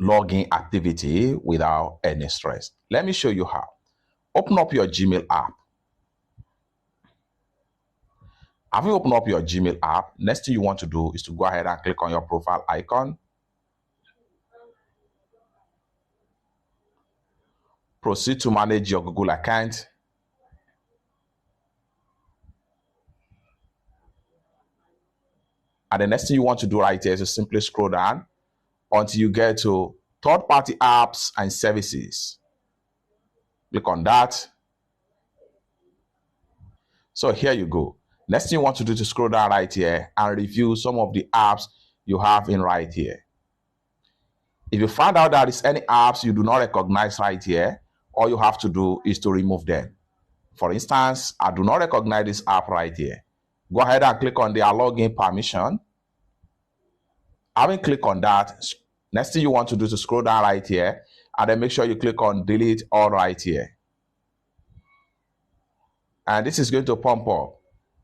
login activity without any stress. Let me show you how. Open up your Gmail app. Having opened up your Gmail app, next thing you want to do is to go ahead and click on your profile icon. Proceed to manage your Google account. And the next thing you want to do right here is to simply scroll down until you get to third-party apps and services. Click on that. So here you go. Next thing you want to do is to scroll down right here and review some of the apps you have in right here. If you find out that there's any apps you do not recognize right here, all you have to do is to remove them. For instance, I do not recognize this app right here. Go ahead and click on the login permission. Having clicked on that, next thing you want to do is to scroll down right here and then make sure you click on delete all right here. And this is going to pump up.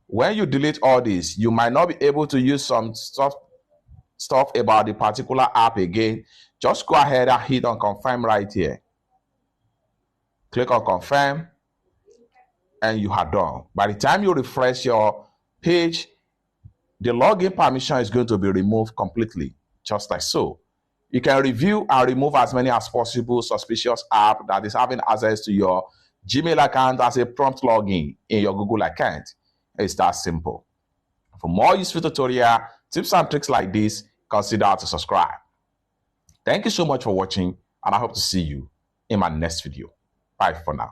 When you delete all this, you might not be able to use some stuff about the particular app again. Just go ahead and hit on confirm right here. Click on confirm and you are done. By the time you refresh your page, the login permission is going to be removed completely, just like so. You can review and remove as many as possible suspicious app that is having access to your Gmail account as a prompt login in your Google account. It's that simple. For more useful tutorial, tips and tricks like this, consider to subscribe. Thank you so much for watching, and I hope to see you in my next video. Bye for now.